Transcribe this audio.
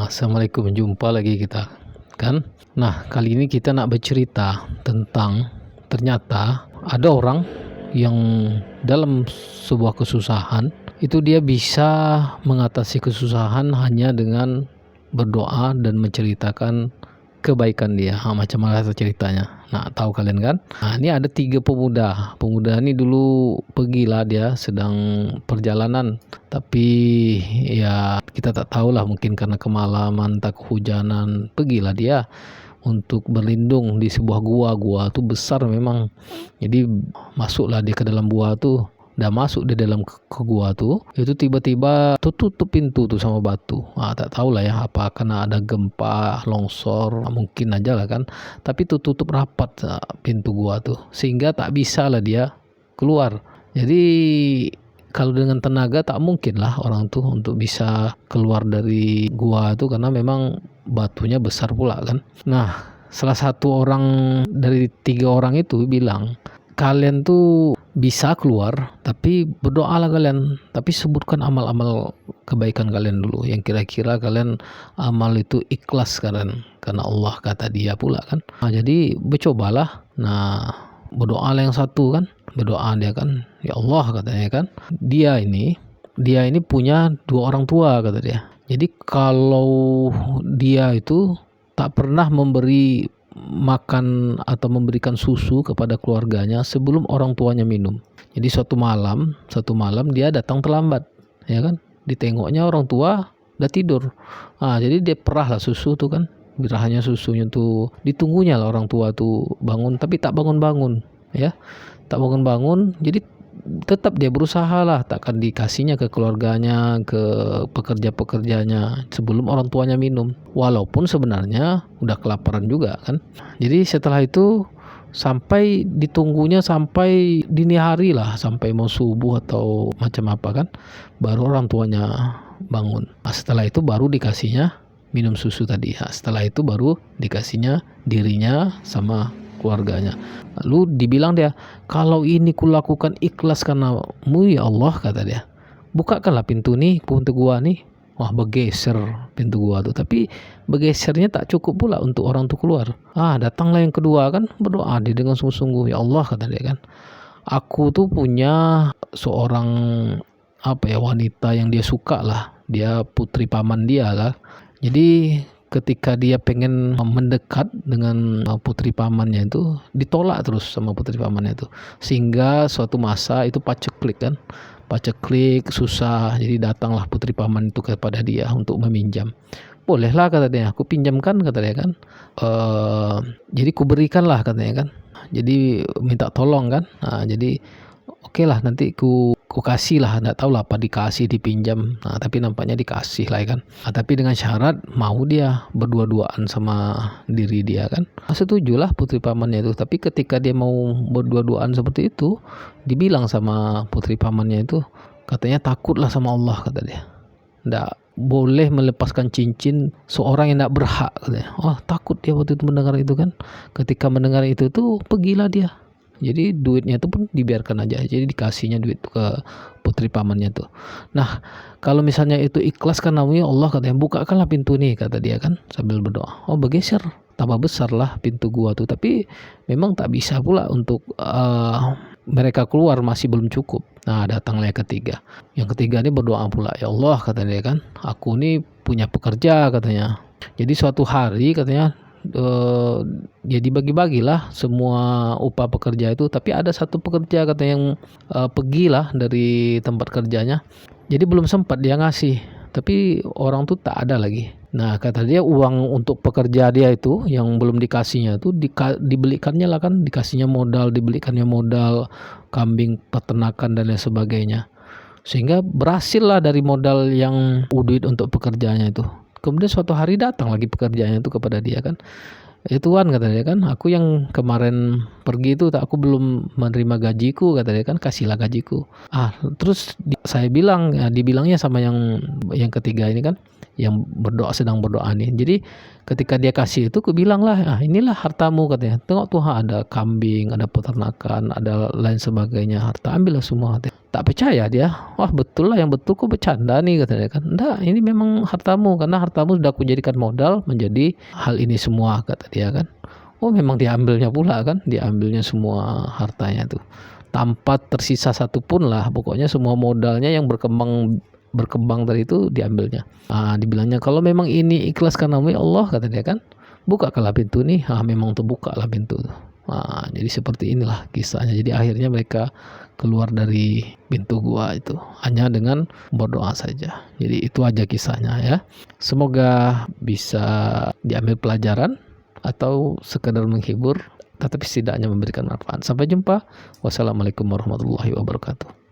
Assalamualaikum, jumpa lagi kita kan. Nah, kali ini kita nak bercerita tentang ternyata ada orang yang dalam sebuah kesusahan itu dia bisa mengatasi kesusahan hanya dengan berdoa dan menceritakan kebaikan dia. Macam mana ceritanya? Nah, tahu kalian kan? Nah, ini ada 3 pemuda. Pemuda ini dulu pergilah, dia sedang perjalanan, tapi ya kita tak tahulah, mungkin karena kemalaman, tak kehujanan, pergilah dia untuk berlindung di sebuah gua. Gua tuh besar memang. Jadi masuklah dia ke dalam gua tuh. Dah masuk di dalam ke gua tuh, itu tiba-tiba tutup pintu tuh sama batu. Tak tahulah ya, apa karena ada gempa, longsor, mungkin aja lah kan. Tapi tutup rapat pintu gua tuh, sehingga tak bisa lah dia keluar. Jadi kalau dengan tenaga tak mungkin lah orang tuh untuk bisa keluar dari gua tuh, karena memang batunya besar pula kan. Nah, salah satu orang dari 3 orang itu bilang, kalian tuh bisa keluar, tapi berdoalah kalian, tapi sebutkan amal-amal kebaikan kalian dulu, yang kira-kira kalian amal itu ikhlas kalian karena Allah, kata dia pula kan. Jadi bercobalah. Nah, berdoa yang satu kan, berdoa dia kan, ya Allah katanya kan, dia ini punya 2 orang tua, kata dia. Jadi kalau dia itu tak pernah memberi makan atau memberikan susu kepada keluarganya sebelum orang tuanya minum. Jadi suatu malam dia datang terlambat, ya kan, ditengoknya orang tua udah tidur. Jadi dia perah lah susu tuh kan, birahnya susunya tuh ditunggunya lah orang tua tuh bangun, tapi tak bangun-bangun ya, tak bangun-bangun. Jadi tetap dia berusaha lah, takkan dikasihnya ke keluarganya, ke pekerja-pekerjanya sebelum orang tuanya minum, walaupun sebenarnya udah kelaparan juga kan. Jadi setelah itu sampai ditunggunya sampai dini hari lah, sampai mau subuh atau macam apa kan, baru orang tuanya bangun. Setelah itu baru dikasihnya minum susu tadi. Setelah itu baru dikasihnya dirinya sama keluarganya. Lalu dibilang dia, kalau ini kulakukan ikhlas karenamu ya Allah, kata dia, bukakanlah pintu gua nih. Bergeser pintu gua tuh, tapi bergesernya tak cukup pula untuk orang tuh keluar. Datanglah yang kedua kan, berdoa dia dengan sungguh-sungguh, ya Allah, kata dia kan, aku tuh punya seorang wanita yang dia suka lah, dia putri paman dia lah. Jadi ketika dia pengen mendekat dengan putri pamannya itu, ditolak terus sama putri pamannya itu, sehingga suatu masa itu paceklik kan, susah. Jadi datanglah putri paman itu kepada dia untuk meminjam. Bolehlah, kata dia, aku pinjamkan, kata dia kan. Jadi kuberikanlah, katanya kan. Jadi minta tolong kan. Jadi oke lah, nanti ku kasih lah, nggak tahu lah apa dikasih, dipinjam. Tapi nampaknya dikasih lah kan. Tapi dengan syarat mau dia berdua-duaan sama diri dia kan. Setujulah putri pamannya itu. Tapi ketika dia mau berdua-duaan seperti itu, dibilang sama putri pamannya itu, katanya takutlah sama Allah, kata dia. Nggak boleh melepaskan cincin seorang yang nggak berhak, katanya. Takut dia waktu itu mendengar itu kan. Ketika mendengar itu tuh pergilah dia. Jadi duitnya itu pun dibiarkan aja. Jadi dikasihnya duit ke putri pamannya tuh. Nah, kalau misalnya itu ikhlas karena ya Allah, katanya, bukakanlah pintu nih, kata dia kan sambil berdoa. Bergeser, tambah besar lah pintu gua tuh. Tapi memang tak bisa pula untuk mereka keluar, masih belum cukup. Datanglah yang ketiga. Yang ketiga ini berdoa pula, ya Allah, kata dia kan, aku nih punya pekerja, katanya. Jadi suatu hari, katanya, jadi bagi-bagilah semua upah pekerja itu, tapi ada satu pekerja, katanya, yang pergilah dari tempat kerjanya. Jadi belum sempat dia ngasih, tapi orang tuh tak ada lagi. Kata dia, uang untuk pekerja dia itu yang belum dikasihnya itu dibelikannya lah kan, dikasihnya modal, dibelikannya modal kambing peternakan dan lain sebagainya, sehingga berhasil lah dari modal yang duit untuk pekerjaannya itu. Kemudian suatu hari datang lagi pekerjaannya itu kepada dia kan, Tuhan, kata dia kan, aku yang kemarin pergi itu aku belum menerima gajiku, kata dia kan, kasihlah gajiku. Terus saya bilang, dibilangnya sama yang ketiga ini kan, yang sedang berdoa nih. Jadi ketika dia kasih itu, aku bilang lah, inilah hartamu, katanya. Tengok tuh, ada kambing, ada peternakan, ada lain sebagainya, harta, ambillah semua, katanya. Tak percaya dia. Wah, betul lah, yang betul kok bercanda nih, katanya kan. Enggak, ini memang hartamu, karena hartamu sudah aku jadikan modal menjadi hal ini semua, kata dia kan. Oh, memang diambilnya pula kan, diambilnya semua hartanya tuh, tanpa tersisa satupun lah. Pokoknya semua modalnya yang berkembang dari itu diambilnya. Dibilangnya, kalau memang ini ikhlas karena Allah, kata dia kan, bukakanlah pintu nih. Memang terbuka lah pintu. Jadi seperti inilah kisahnya. Jadi akhirnya mereka keluar dari pintu gua itu hanya dengan berdoa saja. Jadi itu aja kisahnya ya. Semoga bisa diambil pelajaran atau sekadar menghibur, tetapi setidaknya memberikan manfaat. Sampai jumpa. Wassalamualaikum warahmatullahi wabarakatuh.